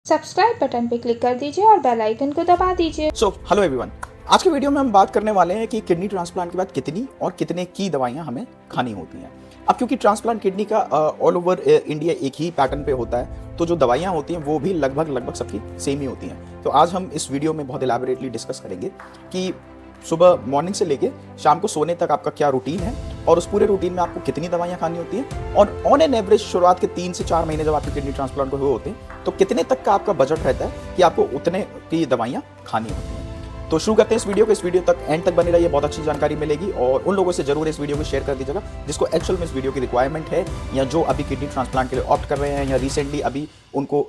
Subscribe button पर click कर दीजिए और बेल आइकन को दबा दीजिए। हेलो एवरीवन, आज के वीडियो में हम बात करने वाले हैं कि किडनी ट्रांसप्लांट के बाद कितनी और कितने की दवाइयां हमें खानी होती हैं। अब क्योंकि ट्रांसप्लांट किडनी का ऑल ओवर इंडिया एक ही पैटर्न पे होता है, तो जो दवाइयां होती हैं वो भी लगभग सबकी सेम ही होती हैं। तो आज हम इस वीडियो में बहुत इलैबोरेटली डिस्कस करेंगे कि सुबह मॉर्निंग से लेके शाम को सोने तक आपका क्या रूटीन है और उस पूरे रूटीन में आपको कितनी दवाइयां खानी होती हैं, और ऑन एन एवरेज शुरुआत के 3 से 4 महीने जब आपके किडनी ट्रांसप्लांट हुए होते हैं तो कितने तक का आपका बजट रहता है कि आपको उतने की दवाइयां खानी होती हैं। तो शुरू करते हैं इस वीडियो को। इस वीडियो तक एंड तक बने रहिए, बहुत अच्छी जानकारी मिलेगी और उन लोगों से जरूर इस वीडियो को शेयर कर दीजिएगा जिसको एक्चुअल में इस वीडियो की रिक्वायरमेंट है, या जो अभी किडनी ट्रांसप्लांट के लिए ऑप्ट कर रहे हैं, या रिसेंटली अभी उनको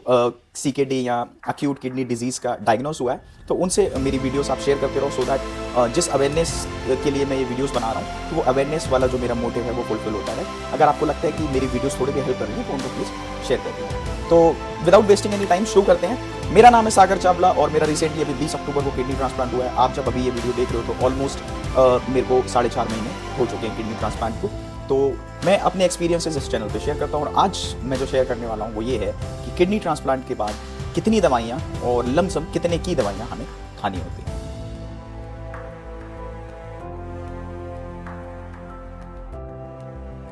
सीकेडी या एक्यूट किडनी डिजीज का डायग्नोस हुआ है। तो उनसे मेरी वीडियोस आप शेयर करते रहो, सो दैट जिस अवेयरनेस के लिए मैं ये वीडियोस बना रहा हूँ तो वो अवेयरनेस वाला जो मेरा मोटिव है वो फुलफिल होता है। अगर आपको लगता है कि मेरी वीडियोस थोड़ी भी हेल्प कर रही है तो उनको प्लीज़ शेयर कर दीजिए। तो विदाउट वेस्टिंग एनी टाइम शुरू करते हैं। मेरा नाम है सागर चावला और मेरा रिसेंटली अभी 20 अक्टूबर को किडनी ट्रांसप्लांट हुआ है। आप जब अभी ये वीडियो देख रहे हो तो ऑलमोस्ट मेरे को 4.5 महीने हो चुके हैं किडनी ट्रांसप्लांट को। तो मैं अपने एक्सपीरियंसेस इस चैनल पे शेयर करता हूँ और आज मैं जो शेयर करने वाला हूँ वो ये है कि किडनी ट्रांसप्लांट के बाद कितनी दवाइयाँ और लमसम कितने की दवाइयाँ हमें खानी होती हैं।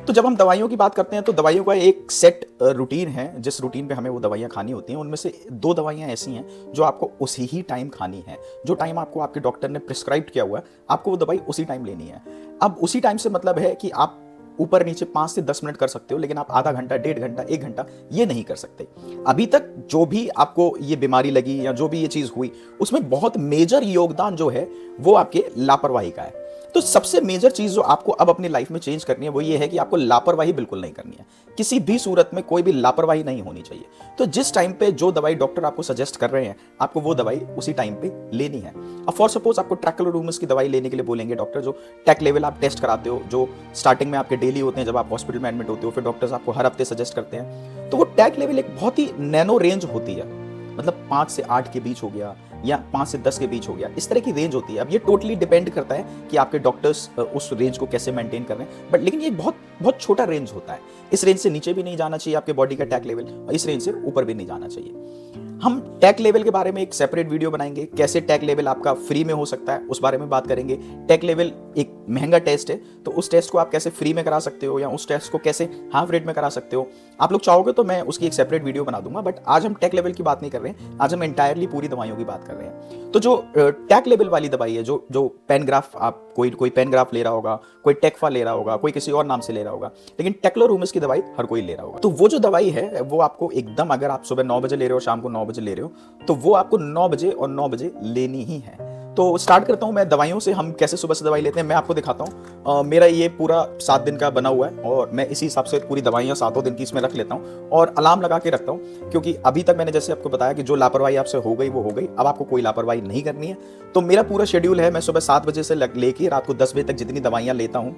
तो जब हम दवाइयों की बात करते हैं तो दवाइयों का एक सेट रूटीन है, जिस रूटीन पे हमें वो दवाइयाँ खानी होती हैं। उनमें से 2 दवाइयाँ ऐसी हैं जो आपको उसी ही टाइम खानी है। जो टाइम आपको आपके डॉक्टर ने प्रिस्क्राइब किया हुआ है, आपको वो दवाई उसी टाइम लेनी है। अब उसी टाइम से मतलब है कि आप ऊपर नीचे 5 से 10 मिनट कर सकते हो, लेकिन आप आधा घंटा, 1.5 घंटा, 1 घंटा ये नहीं कर सकते। अभी तक जो भी आपको ये बीमारी लगी या जो भी ये चीज़ हुई, उसमें बहुत मेजर योगदान जो है वो आपके लापरवाही का है। तो सबसे मेजर चीज जो आपको अब अपनी लाइफ में चेंज करनी है वो ये है कि आपको लापरवाही बिल्कुल नहीं करनी है। किसी भी सूरत में कोई भी लापरवाही नहीं होनी चाहिए। तो जिस टाइम पे जो दवाई डॉक्टर आपको सजेस्ट कर रहे हैं, आपको वो दवाई उसी टाइम पे लेनी है। अब फॉर सपोज आपको ट्रैकोलोरूमस की दवाई लेने के लिए बोलेंगे डॉक्टर, जो टैक लेवल आप टेस्ट कराते हो, जो स्टार्टिंग में आपके डेली होते हैं जब आप हॉस्पिटल में एडमिट होते हो, फिर डॉक्टर्स आपको हर हफ्ते सजेस्ट करते हैं। तो वो टैक लेवल एक बहुत ही नैनो रेंज होती है, मतलब 5 से 8 के बीच हो गया या 5 से 10 के बीच हो गया, इस तरह की रेंज होती है। अब ये टोटली डिपेंड करता है कि आपके डॉक्टर्स उस रेंज को कैसे मेंटेन कर रहे हैं, बट लेकिन ये बहुत छोटा रेंज होता है। इस रेंज से नीचे भी नहीं जाना चाहिए आपके बॉडी का टैक लेवल, और इस रेंज से ऊपर भी नहीं जाना चाहिए। हम टैक लेवल के बारे में एक सेपरेट वीडियो बनाएंगे, कैसे टैक लेवल आपका फ्री में हो सकता है उस बारे में बात करेंगे। टैक लेवल एक महंगा टेस्ट है, तो उस टेस्ट को आप कैसे फ्री में करा सकते हो या उस टेस्ट को कैसे हाफ रेट में करा सकते हो। आप लोग चाहोगे तो मैं उसकी एक सेपरेट वीडियो बना दूंगा, बट आज हम टैक लेवल की बात नहीं कर रहे हैं, आज हम एंटायरली पूरी दवाइयों की बात कर रहे हैं। तो जो टैक लेवल वाली दवाई है, जो पेनग्राफ, आप कोई पेनग्राफ ले रहा होगा, कोई टेकफा ले रहा होगा, कोई किसी और नाम से ले रहा होगा, लेकिन टेक्लोरूमस की दवाई हर कोई ले रहा होगा। तो वो जो दवाई है वो आपको एकदम, अगर आप सुबह 9 बजे ले रहे हो, शाम को 9 बजे ले रहे हो, तो वो आपको 9 बजे और 9 बजे लेनी ही है। तो स्टार्ट करता हूं मैं दवाइयों से, हम कैसे सुबह से दवाई लेते हैं मैं आपको दिखाता हूं। मेरा ये पूरा 7 दिन का बना हुआ है और मैं इसी हिसाब से पूरी दवाइयां 7 दिन की इसमें रख लेता हूं और अलार्म लगा के रखता हूं, क्योंकि अभी तक मैंने जैसे आपको बताया कि जो लापरवाही आपसे हो गई वो हो गई, अब आपको कोई लापरवाही नहीं करनी है। तो मेरा पूरा शेड्यूल है, मैं सुबह 7 बजे से लेके रात को 10 बजे तक जितनी दवाइयां लेता हूं,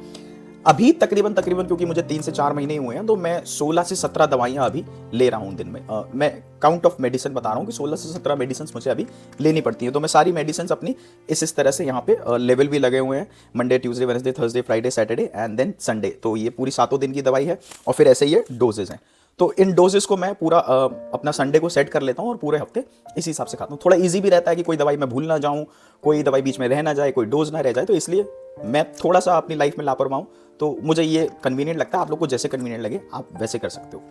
अभी तकरीबन क्योंकि मुझे 3 से 4 महीने ही हुए हैं, तो मैं 16 से 17 दवाइयां अभी ले रहा हूं दिन में। मैं काउंट ऑफ मेडिसिन बता रहा हूं कि 16 से 17 मेडिसिन मुझे अभी लेनी पड़ती हैं। तो मैं सारी मेडिसिन अपनी इस तरह से यहाँ पे लेवल भी लगे हुए हैं, Monday, Tuesday, Wednesday, Thursday, Friday, Saturday and then Sunday. तो ये पूरी 7 दिन की दवाई है और फिर ऐसे ये डोजेज हैं। तो इन डोजेस को मैं पूरा अपना संडे को सेट कर लेता हूँ और पूरे हफ्ते इसी हिसाब से खाता हूँ। थोड़ा इजी भी रहता है कि कोई दवाई मैं भूल ना जाऊँ, कोई दवाई बीच में रह ना जाए, कोई डोज ना रह जाए। तो इसलिए मैं थोड़ा सा अपनी लाइफ में लापरवाह हूँ, तो मुझे ये कन्वीनियंट लगता है। आप लोग को जैसे कन्वीनियंट लगे आप वैसे कर सकते हो।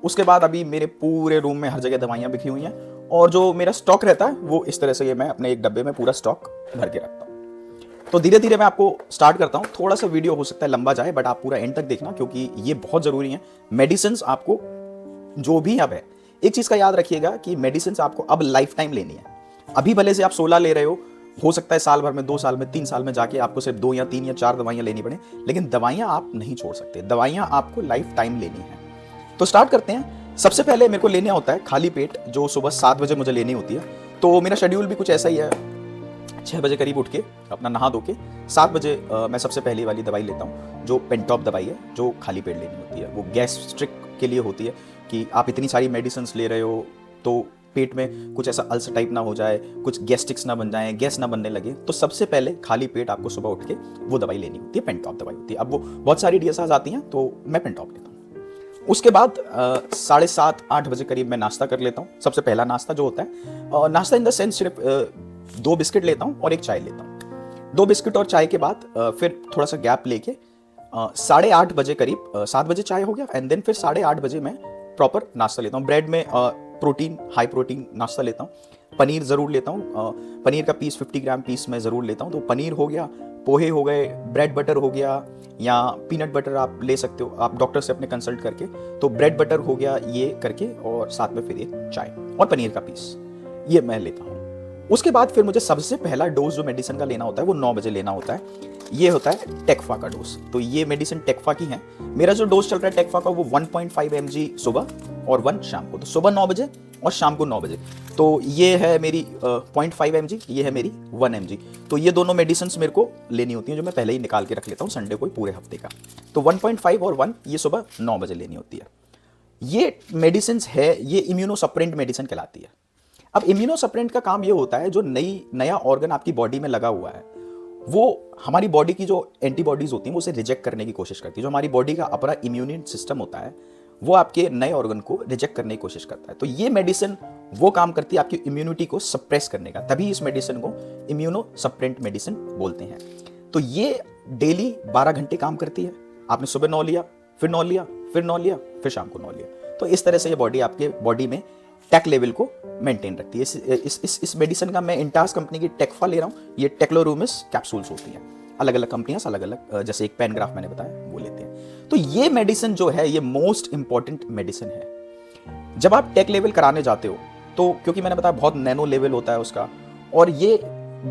उसके बाद अभी मेरे पूरे रूम में हर जगह दवाइयाँ बिखरी हुई हैं और जो मेरा स्टॉक रहता है वो इस तरह से ये मैं अपने एक डब्बे में पूरा स्टॉक भर के रखता हूँ। तो धीरे धीरे मैं आपको स्टार्ट करता हूँ। थोड़ा सा वीडियो हो सकता है लंबा जाए, बट आप पूरा एंड तक देखना, क्योंकि ये बहुत ज़रूरी है। मेडिसिन आपको जो भी अब है, एक चीज़ का याद रखिएगा कि मेडिसिन आपको अब लाइफ टाइम लेनी है। अभी भले से आप 16 ले रहे हो सकता है साल भर में, 2 साल में, 3 साल में जाके आपको सिर्फ 2 या 3 या 4 दवाइयाँ लेनी पड़े, लेकिन दवाइयाँ आप नहीं छोड़ सकते। दवाइयाँ आपको लाइफ टाइम लेनी है। तो स्टार्ट करते हैं। सबसे पहले मेरे को लेना होता है खाली पेट, जो सुबह 7 बजे मुझे लेनी होती है। तो मेरा शेड्यूल भी कुछ ऐसा ही है, 6 बजे करीब उठ के अपना नहा धो के 7 बजे मैं सबसे पहली वाली दवाई लेता हूँ, जो पेंटॉप दवाई है, जो खाली पेट लेनी होती है। वो गैस्ट्रिक के लिए होती है कि आप इतनी सारी मेडिसिन ले रहे हो तो पेट में कुछ ऐसा अल्सर टाइप ना हो जाए, कुछ गैस्ट्रिक्स ना बन जाए, गैस ना बनने लगे। तो सबसे पहले खाली पेट आपको सुबह उठ के वो दवाई लेनी होती है, पेंटॉप दवाई होती है। अब वो बहुत सारी डीएसआर आती हैं, तो मैं पेंटॉप लेता हूँ। उसके बाद 7:30-8 बजे करीब मैं नाश्ता कर लेता हूँ। सबसे पहला नाश्ता जो होता है, नाश्ता इन द सेंस सिर्फ 2 बिस्किट लेता हूँ और एक चाय लेता हूँ। 2 बिस्किट और चाय के बाद फिर थोड़ा सा गैप लेके 8:30 बजे करीब, 7 बजे चाय हो गया एंड देन फिर 8:30 बजे मैं प्रॉपर नाश्ता लेता हूँ। ब्रेड में प्रोटीन, हाई प्रोटीन नाश्ता लेता हूँ। पनीर ज़रूर लेता हूँ, पनीर का पीस 50 ग्राम पीस मैं ज़रूर लेता हूँ। तो पनीर हो गया, पोहे हो गए, ब्रेड बटर हो गया, या पीनट बटर आप ले सकते हो आप डॉक्टर से अपने कंसल्ट करके। तो ब्रेड बटर हो गया ये करके, और साथ में फिर एक चाय और पनीर का पीस, ये मैं लेता हूँ। उसके बाद फिर मुझे सबसे पहला डोज जो मेडिसिन का लेना होता है वो 9 बजे लेना होता है। ये होता है टेक्फा का डोज। तो ये मेडिसिन टेक्फा की है। मेरा जो डोज चल रहा है टेक्फा का वो 1.5 mg सुबह और 1 शाम को। तो सुबह 9 बजे और शाम को 9 बजे। तो ये है मेरी 0.5 mg, ये है मेरी 1 mg। तो ये दोनों मेडिसिन मेरे को लेनी होती हैं, जो मैं पहले ही निकाल के रख लेता हूँ संडे को पूरे हफ्ते का। तो 1.5 और 1 ये सुबह 9 बजे लेनी होती है। ये मेडिसिन है, ये इम्यूनोसप्रेंट मेडिसिन कहलाती है। अब इम्यूनोसप्रेंट का काम ये होता है, जो नया ऑर्गन आपकी बॉडी में लगा हुआ है वो हमारी बॉडी की जो एंटीबॉडीज होती हैं वो उसे रिजेक्ट करने की कोशिश करती है। जो हमारी बॉडी का अपना इम्यून सिस्टम होता है वो आपके नए ऑर्गन को रिजेक्ट करने की कोशिश करता है। तो ये मेडिसिन वो काम करती है आपकी इम्यूनिटी को सप्रेस करने का, तभी इस मेडिसिन को इम्यूनोसप्रेंट मेडिसिन बोलते हैं। तो ये डेली 12 घंटे काम करती है। आपने सुबह 9 लिया, फिर 9 लिया, फिर 9 लिया, फिर शाम को 9 लिया। तो इस तरह से ये बॉडी आपके बॉडी में टेक लेवल को मेंटेन रखती है। इस मेडिसिन का मैं इंटास कंपनी की टेक्फा ले रहा हूँ। ये टेक्लोरूमिस कैप्सूल्स होती हैं। अलग अलग कंपनियां अलग अलग, जैसे एक पेनग्राफ मैंने बताया वो लेते हैं। तो ये मेडिसिन जो है ये मोस्ट इंपॉर्टेंट मेडिसिन है। जब आप टेक लेवल कराने जाते हो तो, क्योंकि मैंने बताया बहुत नैनो लेवल होता है उसका, और ये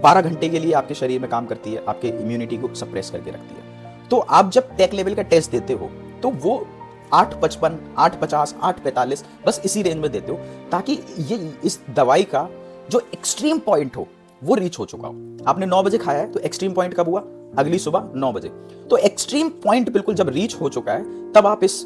12 घंटे के लिए आपके शरीर में काम करती है, आपके इम्यूनिटी को सप्रेस करके रखती है। तो आप जब टेक लेवल का टेस्ट देते हो तो वो 8:55, 8:50, 8:45 बस इसी रेंज में देते हो, ताकि ये इस दवाई का जो एक्सट्रीम पॉइंट हो वो रीच हो चुका हो। आपने 9 बजे खाया है तो एक्सट्रीम पॉइंट कब हुआ? अगली सुबह 9 बजे। तो एक्सट्रीम पॉइंट बिल्कुल जब रीच हो चुका है तब आप इस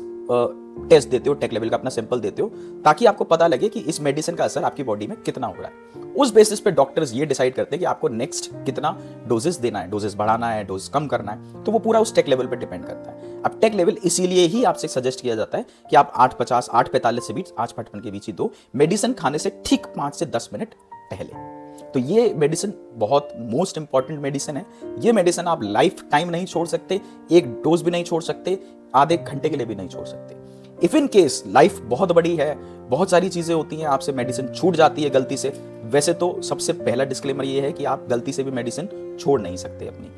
टेस्ट देते हो, टेक लेवल का अपना सैंपल देते हो, ताकि आपको पता लगे कि इस मेडिसिन का असर आपकी बॉडी में कितना हो रहा है। उस बेसिस पे डॉक्टर्स ये डिसाइड करते हैं कि आपको नेक्स्ट कितना डोजेस देना है, डोजेस बढ़ाना है, डोज कम करना है। तो वो पूरा उस टेक लेवल पे डिपेंड करता है। अब टेक लेवल इसीलिए ही आपसे सजेस्ट किया जाता है कि आप 8:50, 8:45 से बीच, 8:55 के बीच ही दो, मेडिसिन खाने से ठीक 5 से 10 मिनट पहले। तो ये मेडिसिन बहुत मोस्ट इंपॉर्टेंट मेडिसिन है। ये मेडिसिन आप लाइफ टाइम नहीं छोड़ सकते, एक डोज भी नहीं छोड़ सकते, आधे घंटे के लिए भी नहीं छोड़ सकते। इफ इन केस लाइफ बहुत बड़ी है, बहुत सारी चीजें होती हैं, आपसे मेडिसिन छूट जाती है गलती से, वैसे तो सबसे पहला डिस्क्लेमर ये है कि आप गलती से भी मेडिसिन छोड़ नहीं सकते अपनी।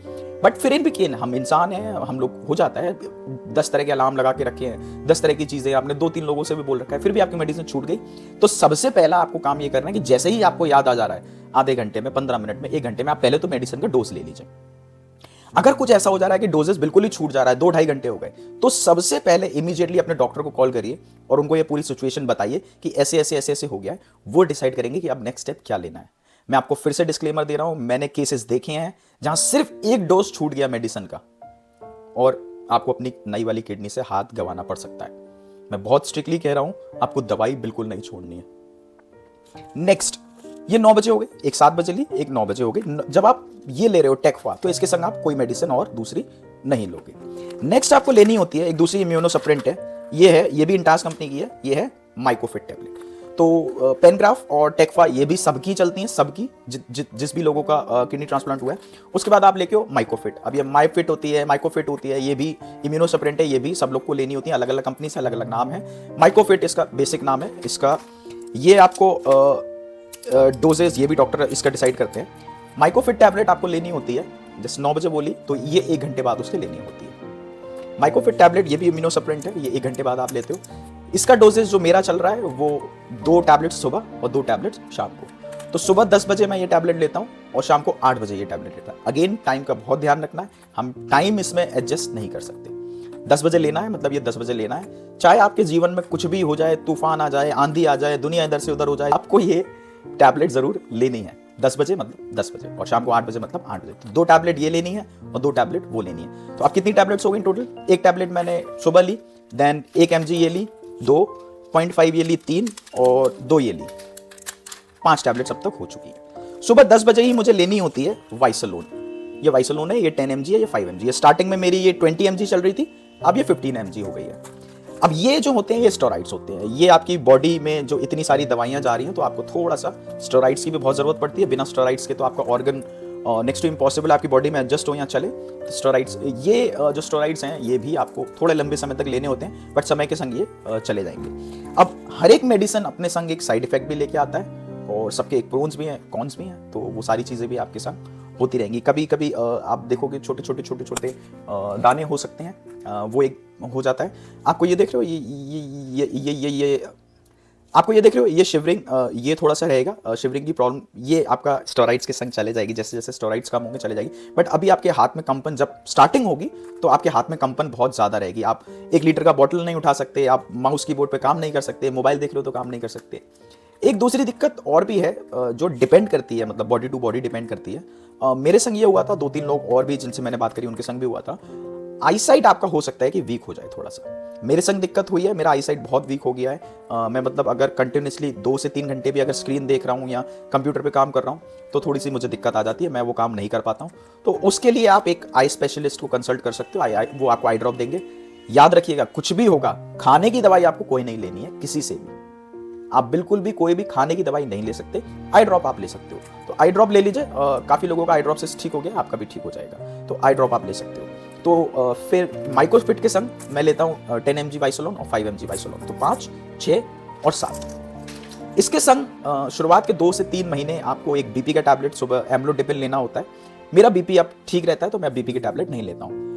बट फिर भी कि हम इंसान हैं, हम लोग हो जाता है, 10 तरह के अलार्म लगा के रखे हैं, 10 तरह की चीजें आपने 2-3 लोगों से भी बोल रखा है, फिर भी आपकी मेडिसिन छूट गई। तो सबसे पहला आपको काम ये करना है कि जैसे ही आपको याद आ जा रहा है, आधे घंटे में, 15 मिनट में, 1 घंटे में, आप पहले तो मेडिसिन का डोज ले लीजिए। अगर कुछ ऐसा हो जा रहा है कि डोजेस बिल्कुल ही छूट जा रहा है, 2-2.5 घंटे हो गए, तो सबसे पहले इमीडिएटली अपने डॉक्टर को कॉल करिए और उनको ये पूरी सिचुएशन बताइए कि ऐसे ऐसे ऐसे ऐसे हो गया है। वो डिसाइड करेंगे कि अब नेक्स्ट स्टेप क्या लेना है। मैं आपको फिर से डिस्क्लेमर दे रहा हूं, मैंने केसेस देखे हैं जहां सिर्फ 1 डोज छूट गया मेडिसिन का और आपको अपनी नई वाली किडनी से हाथ गंवाना पड़ सकता है। मैं बहुत स्ट्रिक्टली कह रहा हूं, आपको दवाई बिल्कुल नहीं छोड़नी है। नेक्स्ट, ये 9 बजे हो गए, एक 7 बजे ली, एक 9 बजे हो गई। जब आप ये ले रहे हो टेक्फा, तो इसके संग आप कोई मेडिसिन और दूसरी नहीं लोगे। नेक्स्ट आपको लेनी होती है एक दूसरी इम्यूनोसप्रेंट है, ये भी इंटास कंपनी की है, ये है माइकोफिट टैबलेट। तो पेनग्राफ और टेक्फा ये भी सबकी चलती हैं, सबकी जिस भी लोगों का किडनी ट्रांसप्लांट हुआ है। उसके बाद आप लेके हो माइकोफिट। अब ये माइफिट होती है, माइकोफिट होती है, ये भी इम्यूनोसप्रेंट है, ये भी सब लोग को लेनी होती है। अलग अलग कंपनी से अलग अलग नाम है। माइकोफिट इसका बेसिक नाम है इसका। ये आपको डोजेज ये भी डॉक्टर इसका डिसाइड करते हैं। माइकोफिट टैबलेट आपको लेनी होती है, जैसे 9 बजे बोली तो ये 1 घंटे बाद उसके लेनी होती है। माइकोफिट टैबलेट ये भी इम्यूनोसप्रेंट है, ये 1 घंटे बाद आप लेते हो। इसका डोजेज जो मेरा चल रहा है वो 2 टैबलेट सुबह और 2 टैबलेट शाम को। तो सुबह 10 बजे मैं ये टैबलेट लेता हूँ और शाम को 8 बजे ये टैबलेट लेता हूँ। अगेन टाइम का बहुत ध्यान रखना है, हम टाइम इसमें एडजस्ट नहीं कर सकते। 10 बजे लेना है, मतलब ये 10 बजे लेना है। चाहे आपके जीवन में कुछ भी हो जाए, तूफान आ जाए, आंधी आ जाए, दुनिया इधर से उधर हो जाए, आपको ये टैबलेट जरूर लेनी है। 10 बजे मतलब 10 बजे और शाम को 8 बजे मतलब 8 बजे। तो 2 टैबलेट ये लेनी है और 2 टैबलेट वो लेनी है। तो आप कितनी टैबलेट्स हो गई टोटल? 1 टैबलेट मैंने सुबह ली, देन 1 mg ये ली, 2.5 ये ली, 3 और 2 ये ली, 5 टैबलेट्स अब तक हो चुकी है। सुबह 10 बजे ही मुझे लेनी होती है वाइसलोन। ये वाइसलोन है, ये 10 mg है, ये 5 mg है। स्टार्टिंग में मेरी ये 20 mg चल रही थी, अब ये 15 mg हो गई है। अब ये जो होते हैं ये स्टेरॉइड्स होते हैं, ये आपकी बॉडी में जो इतनी सारी दवाइयाँ जा रही हैं तो आपको थोड़ा सा स्टेरॉइड्स की भी बहुत ज़रूरत पड़ती है। बिना स्टेरॉइड्स के तो आपका ऑर्गन नेक्स्ट टू इम्पॉसिबल आपकी बॉडी में एडजस्ट हो या चले। तो स्टेरॉइड्स, ये जो स्टेरॉइड्स हैं ये भी आपको थोड़े लंबे समय तक लेने होते हैं, बट समय के संग ये चले जाएंगे। अब हर एक मेडिसिन अपने संग एक साइड इफेक्ट भी लेके आता है और सबके एक प्रोन्स भी हैं, कॉन्स भी हैं, तो वो सारी चीज़ें भी आपके साथ होती रहेंगी। कभी कभी आप देखोगे छोटे छोटे दाने हो सकते हैं, वो एक हो जाता है। आपको ये देख रहे हो ये आपको ये देख रहे हो ये शिवरिंग, ये थोड़ा सा रहेगा शिवरिंग की प्रॉब्लम, ये आपका स्टेरॉइड्स के संग चले जाएगी, जैसे जैसे स्टेरॉइड्स कम होंगे चले जाएगी। बट अभी आपके हाथ में कंपन जब स्टार्टिंग होगी तो आपके हाथ में कंपन बहुत ज़्यादा रहेगी। आप 1 लीटर का बॉटल नहीं उठा सकते, आप माउस कीबोर्ड पे काम नहीं कर सकते, मोबाइल देख रहे हो तो काम नहीं कर सकते। एक दूसरी दिक्कत और भी है जो डिपेंड करती है, मतलब बॉडी टू बॉडी डिपेंड करती है। मेरे संग ये हुआ था, 2-3 लोग और भी जिनसे मैंने बात करी उनके संग भी हुआ था। आईसाइट आपका हो सकता है कि वीक हो जाए थोड़ा सा। मेरे संग दिक्कत हुई है, मेरा आईसाइट बहुत वीक हो गया है। मैं मतलब अगर कंटिन्यूसली 2 से 3 घंटे भी अगर स्क्रीन देख रहा हूँ या कंप्यूटर पे काम कर रहा हूँ तो थोड़ी सी मुझे दिक्कत आ जाती है, मैं वो काम नहीं कर पाता हूँ। तो उसके लिए आप एक आई स्पेशलिस्ट को कंसल्ट कर सकते हो, वो आपको आई ड्रॉप देंगे। याद रखिएगा कुछ भी होगा, खाने की दवाई आपको कोई नहीं लेनी है किसी से भी। आप बिल्कुल भी कोई भी खाने की दवाई नहीं ले सकते, आई ड्रॉप आप ले सकते हो। तो आई ड्रॉप ले लीजिए, काफ़ी लोगों का आई ड्रॉप से ठीक हो गया, आपका भी ठीक हो जाएगा, तो आई ड्रॉप आप ले सकते हो। तो फिर माइक्रोफिट के संग मैं लेता हूँ 10 mg बाइसोलोन और 5 mg बाइसोलोन, तो 5, 6 और 7। इसके संग शुरुआत के 2 से 3 महीने आपको एक बीपी का टैबलेट सुबह एम्लोडिपिन लेना होता है। मेरा बीपी अब ठीक रहता है तो मैं बीपी के टैबलेट नहीं लेता हूँ।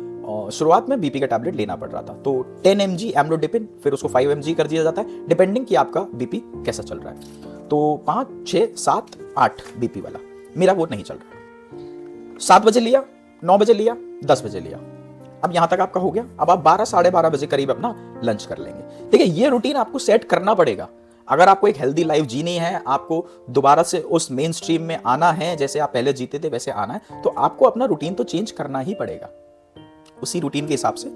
शुरुआत में बीपी का टैबलेट लेना पड़ रहा था, तो 10 mg एम्लोडिपिन, फिर उसको 5 mg कर दिया जाता है डिपेंडिंग कि आपका बीपी कैसा चल रहा है। तो 5, 6, 7, 8 बीपी वाला, मेरा वो नहीं चल रहा। 7 बजे लिया, 9 बजे लिया, 10 बजे लिया, अब यहां तक आपका हो गया। अब आप 12, साढ़े 12 बजे करीब अपना लंच कर लेंगे। ठीक है, ये रूटीन आपको सेट करना पड़ेगा। अगर आपको एक हेल्दी लाइफ जीनी है, आपको दोबारा से उस मेन स्ट्रीम में आना है, जैसे आप पहले जीते थे वैसे आना है, तो आपको अपना रूटीन तो चेंज करना ही पड़ेगा। उसी रूटीन के हिसाब से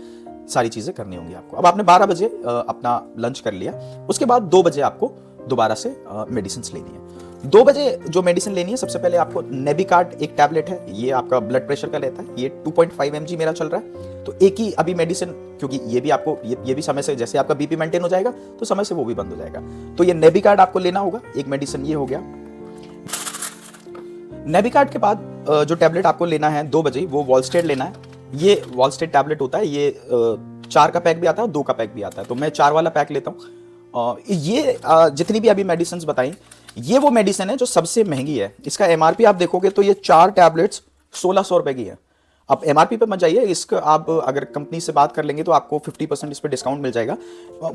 सारी चीजें करनी होंगी आपको। अब आपने 12 बजे अपना लंच कर लिया, उसके बाद 2 बजे आपको दोबारा से मेडिसिन लेनी है। 2 बजे जो मेडिसिन लेनी है, सबसे पहले आपको नेबिकार्ड एक टैबलेट है, ये आपका ब्लड प्रेशर का लेता है, ये 2.5 mg मेरा चल रहा है। तो एक ही अभी मेडिसिन, क्योंकि ये भी आपको ये भी समय से, जैसे आपका बीपी मेंटेन हो जाएगा तो समय से वो भी बंद हो जाएगा। तो ये नेबिकार्ड आपको लेना होगा, एक मेडिसिन ये हो गया। नेबिकार्ड के बाद जो टैबलेट आपको लेना है 2 बजे, वो वॉलस्टेड लेना है। ये वॉलस्टेड टैबलेट होता है, ये 4 का पैक भी आता है और 2 का पैक भी आता है, तो मैं 4 वाला पैक लेता हूँ। ये जितनी भी अभी मेडिसिन बताई, ये वो मेडिसिन है जो सबसे महंगी है। इसका एमआरपी आप देखोगे तो ये 4 टैबलेट्स 1600 रुपए की है। अब एमआरपी पे मत जाइए, इसका आप अगर कंपनी से बात कर लेंगे तो आपको 50% इस पर डिस्काउंट मिल जाएगा।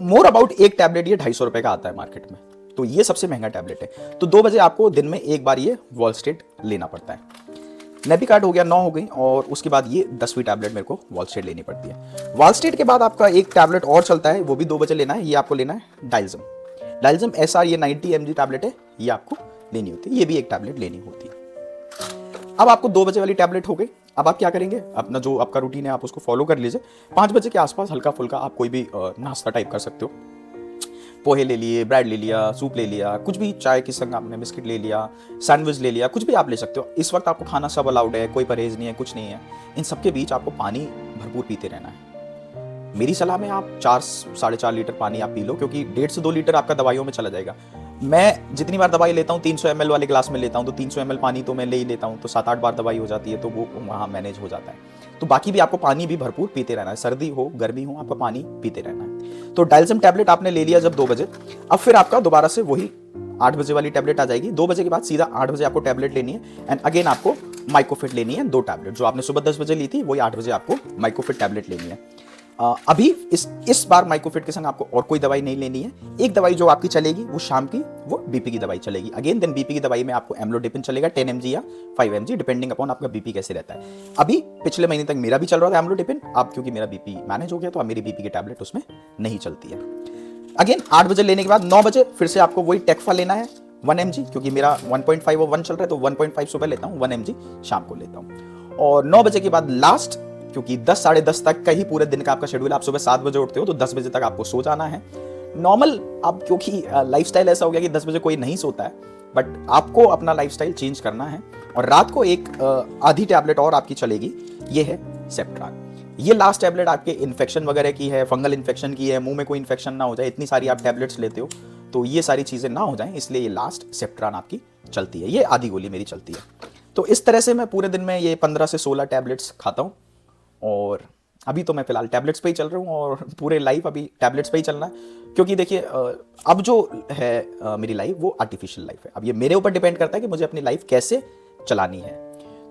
मोर अबाउट एक टैबलेट ये 250 रुपए का आता है मार्केट में, तो ये सबसे महंगा टैबलेट है। तो 2 बजे आपको दिन में एक बार ये वॉलस्टेड लेना पड़ता है। नेबिकार्ड हो गया, 9 हो गई, और उसके बाद ये 10वीं टैबलेट मेरे को वॉलस्टेड लेनी पड़ती है। वॉलस्टेड के बाद आपका एक टैबलेट और चलता है, वो भी 2 बजे लेना है। ये आपको लेना है डाइलजम एसआर, ये 90 mg टैबलेट है, ये आपको लेनी होती है, ये भी एक टैबलेट लेनी होती है। अब आपको 2 बजे वाली टैबलेट हो गई। अब आप क्या करेंगे, अपना जो आपका रूटीन है आप उसको फॉलो कर लीजिए। 5 बजे के आसपास हल्का फुल्का आप कोई भी नाश्ता टाइप कर सकते हो, पोहे ले लिए, ब्रेड ले लिया, सूप ले लिया, कुछ भी, चाय के संग आपने बिस्किट ले लिया, सैंडविच ले लिया, कुछ भी आप ले सकते हो। इस वक्त आपको खाना सब अलाउड है, कोई परहेज नहीं है, कुछ नहीं है। इन सब के बीच आपको पानी भरपूर पीते रहना है। मेरी सलाह में आप 4 साढ़े 4 लीटर पानी आप पी लो, क्योंकि 1.5 से 2 लीटर आपका दवाइयों में चला जाएगा। मैं जितनी बार दवाई लेता हूँ 300 ml वाले ग्लास में लेता हूँ, तो 300 ml पानी तो मैं ले ही लेता हूँ, तो 7-8 बार दवाई हो जाती है, तो वो वहाँ मैनेज हो जाता है। तो बाकी भी आपको पानी भी भरपूर पीते रहना है, सर्दी हो गर्मी हो आपका पानी पीते रहना है। तो डाइलजम टैबलेट आपने ले लिया जब 2 बजे, अब फिर आपका दोबारा से वही 8 बजे वाली टैबलेट आ जाएगी। 2 बजे के बाद सीधा 8 बजे आपको टैबलेट लेनी है, एंड अगेन आपको माइक्रोफिट लेनी है 2 टैबलेट। जो आपने सुबह 10 बजे ली थी वही 8 बजे आपको माइक्रोफिट टैबलेट लेनी है। अभी इस बार माइक्रोफिट के संग आपको और कोई दवाई नहीं लेनी है। एक दवाई जो आपकी चलेगी वो शाम की, वो बीपी की दवाई चलेगी। अगेन देन बीपी की दवाई में आपको एम्लोडिपिन चलेगा 10 mg या 5 mg, डिपेंडिंग अपॉन आपका बीपी कैसे रहता है। अभी पिछले महीने तक मेरा भी चल रहा था एम्लोडिपिन, अब क्योंकि मेरा बीपी मैनेज हो गया तो अब मेरी बीपी की टैबलेट उसमें नहीं चलती है। अगेन 8 बजे लेने के बाद 9 बजे फिर से आपको वही टेक्फा लेना है 1 mg, क्योंकि मेरा 1.5 और 1 चल रहा है, तो 1.5 सुबह लेता हूँ, 1 mg शाम को लेता हूँ। और 9 बजे के बाद लास्ट, क्योंकि 10 साढ़े 10 तक का ही पूरे दिन का आपका शेड्यूल, आप सुबह 7 बजे उठते हो तो 10 बजे तक आपको सो जाना है नॉर्मल। अब क्योंकि लाइफस्टाइल ऐसा हो गया कि 10 बजे कोई नहीं सोता है, बट आपको अपना लाइफस्टाइल चेंज करना है। और रात को एक आधी टैबलेट और आपकी चलेगी, ये है सेप्ट्रान। ये लास्ट टैबलेट आपके इन्फेक्शन वगैरह की है, फंगल इन्फेक्शन की है, मुंह में कोई इन्फेक्शन ना हो जाए, इतनी सारी आप टैबलेट्स लेते हो तो ये सारी चीज़ें ना हो जाएं, इसलिए ये लास्ट सेप्ट्रान आपकी चलती है, ये आधी गोली मेरी चलती है। तो इस तरह से मैं पूरे दिन में ये 15 से 16 टैबलेट्स खाता हूँ और अभी तो मैं फिलहाल टैबलेट्स पे ही चल रहा हूँ और पूरे लाइफ अभी टैबलेट्स पे ही चलना है, क्योंकि देखिए अब जो है मेरी लाइफ वो आर्टिफिशियल लाइफ है। अब ये मेरे ऊपर डिपेंड करता है कि मुझे अपनी लाइफ कैसे चलानी है।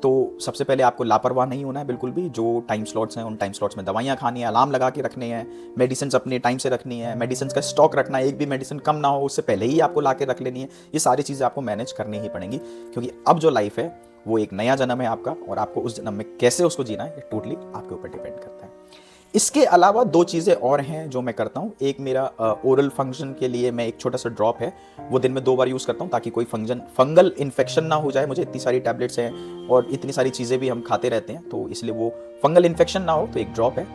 तो सबसे पहले आपको लापरवाह नहीं होना है बिल्कुल भी। जो टाइम स्लॉट्स हैं उन टाइम स्लॉट्स में दवाइयाँ खानी है, अलार्म लगा के रखने हैं, मेडिसिन अपने टाइम से रखनी है, मेडिसिन का स्टॉक रखना है, एक भी मेडिसिन कम ना हो उससे पहले ही आपको ला के रख लेनी है। ये सारी चीज़ें आपको मैनेज करनी ही पड़ेंगी, क्योंकि अब जो लाइफ है वो एक नया जन्म है आपका, और आपको उस जन्म में कैसे उसको जीना है ये टोटली आपके ऊपर डिपेंड करता है। इसके अलावा 2 चीज़ें और हैं जो मैं करता हूँ। एक मेरा ओरल फंक्शन के लिए मैं एक छोटा सा ड्रॉप है वो दिन में 2 बार यूज़ करता हूँ, ताकि कोई फंगल इन्फेक्शन ना हो जाए। मुझे इतनी सारी टैबलेट्स हैं और इतनी सारी चीज़ें भी हम खाते रहते हैं, तो इसलिए वो फंगल इन्फेक्शन ना हो, तो एक ड्रॉप है।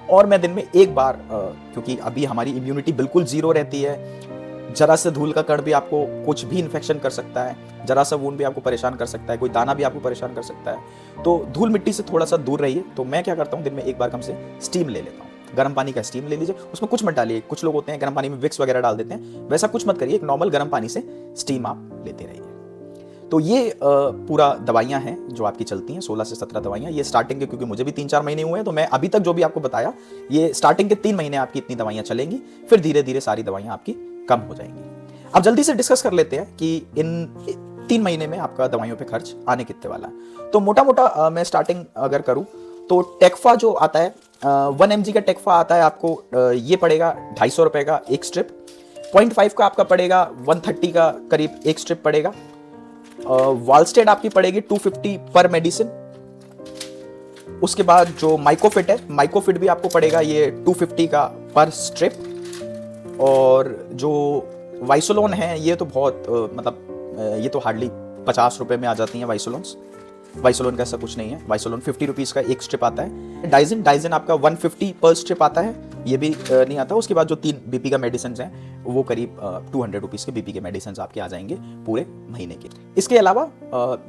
और मैं दिन में 1 बार क्योंकि अभी हमारी इम्यूनिटी बिल्कुल ज़ीरो रहती है, जरा से धूल का कण भी आपको कुछ भी इन्फेक्शन कर सकता है, जरा सा वूंड भी आपको परेशान कर सकता है, कोई दाना भी आपको परेशान कर सकता है। तो धूल मिट्टी से थोड़ा सा दूर रहिए। तो मैं क्या करता हूँ, दिन में 1 बार कम से स्टीम ले लेता हूँ। गर्म पानी का स्टीम ले लीजिए, उसमें कुछ मत डालिए। कुछ लोग होते हैं गर्म पानी में विक्स वगैरह डाल देते हैं, वैसा कुछ मत करिए। एक नॉर्मल गर्म पानी से स्टीम आप लेते रहिए। तो ये पूरा दवाइयाँ हैं जो आपकी चलती हैं, 16 से 17 दवाइयाँ। ये स्टार्टिंग के, क्योंकि मुझे भी 3-4 महीने हुए हैं, तो मैं अभी तक जो भी आपको बताया ये स्टार्टिंग के 3 महीने आपकी इतनी दवाइयाँ चलेंगी, फिर धीरे धीरे सारी दवाइयाँ आपकी कम हो जाएंगी। अब जल्दी से डिस्कस कर लेते हैं कि इन 3 महीने में आपका दवाइयों पे खर्च आने कितने वाला है। तो मोटा मोटा मैं स्टार्टिंग अगर करूं तो टेक्फा जो आता है 1 mg का टेक्फा आता है आपको, ये पड़ेगा 250 रुपए का एक स्ट्रिप। 0.5 का आपका पड़ेगा 130 का करीब एक स्ट्रिप पड़ेगा। वालस्टेड आपकी पड़ेगी 250 पर मेडिसिन। उसके बाद जो माइकोफिट है, माइकोफिट भी आपको पड़ेगा ये 250 का पर स्ट्रिप। और जो वाइसोलोन है ये तो बहुत ये तो हार्डली 50 रुपए में आ जाती हैं वाइसोलोन्स। वाइसोलोन का ऐसा कुछ नहीं है। वाइसोलोन 50 रुपीज़ का एक स्ट्रिप आता है। डाइजिन आपका 150 पर स्ट्रिप आता है, ये भी नहीं आता। उसके बाद जो 3 बीपी का मेडिसिन हैं वो करीब 200 रुपीज़ के बीपी के मेडिसिन आपके आ जाएंगे पूरे महीने के। इसके अलावा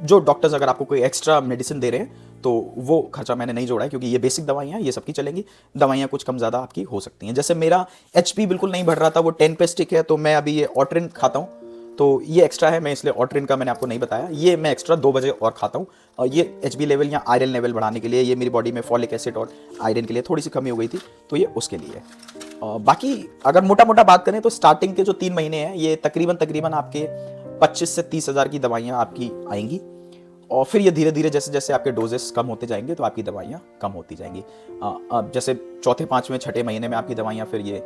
जो डॉक्टर्स अगर आपको कोई एक्स्ट्रा मेडिसिन दे रहे हैं तो वो खर्चा मैंने नहीं जोड़ा है, क्योंकि ये बेसिक दवाइयाँ हैं, ये सबकी चलेंगी। दवाइयाँ कुछ कम ज़्यादा आपकी हो सकती हैं। जैसे मेरा HP बिल्कुल नहीं बढ़ रहा था, वो 10 पे स्टिक है, तो मैं अभी ये ऑट्रिन खाता हूँ, तो ये एक्स्ट्रा है। मैं इसलिए ऑट्रिन का मैंने आपको नहीं बताया, ये मैं एक्स्ट्रा 2 बजे और खाता हूँ। ये HB लेवल या आयरन लेवल बढ़ाने के लिए, ये मेरी बॉडी में फॉलिक एसिड और आयरन के लिए थोड़ी सी कमी हो गई थी, तो ये उसके लिए है। बाकी अगर मोटा मोटा बात करें तो स्टार्टिंग के जो 3 महीने हैं ये तकरीबन आपके 25 से 30 हज़ार की दवाइयाँ आपकी आएंगी, और फिर ये धीरे धीरे जैसे जैसे आपके डोजेस कम होते जाएंगे तो आपकी दवाइयाँ कम होती जाएंगी। जैसे चौथे, 5वें, 6ठे महीने में आपकी दवाइयाँ फिर ये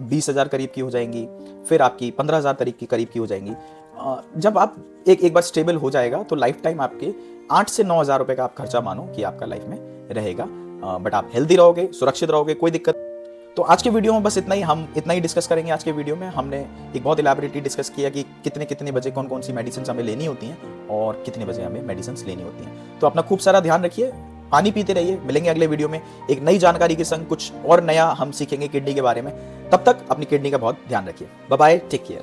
20,000 करीब की हो जाएंगी, फिर आपकी 15,000 करीब की हो जाएंगी। जब आप एक बार स्टेबल हो जाएगा तो लाइफ टाइम आपके 8 से 9,000 रुपये का आप खर्चा मानो कि आपका लाइफ में रहेगा। बट आप हेल्दी रहोगे, सुरक्षित रहोगे, कोई दिक्कत। तो आज के वीडियो में बस इतना ही, हम इतना ही डिस्कस करेंगे। आज के वीडियो में हमने एक बहुत इलैबोरेटली डिस्कस किया कि कितने बजे कौन कौन सी मेडिसिन हमें लेनी होती हैं और कितने बजे हमें मेडिसिन लेनी होती हैं। तो अपना खूब सारा ध्यान रखिए, पानी पीते रहिए। मिलेंगे अगले वीडियो में एक नई जानकारी के संग, कुछ और नया हम सीखेंगे किडनी के बारे में। तब तक अपनी किडनी का बहुत ध्यान रखिए। Bye bye, take care.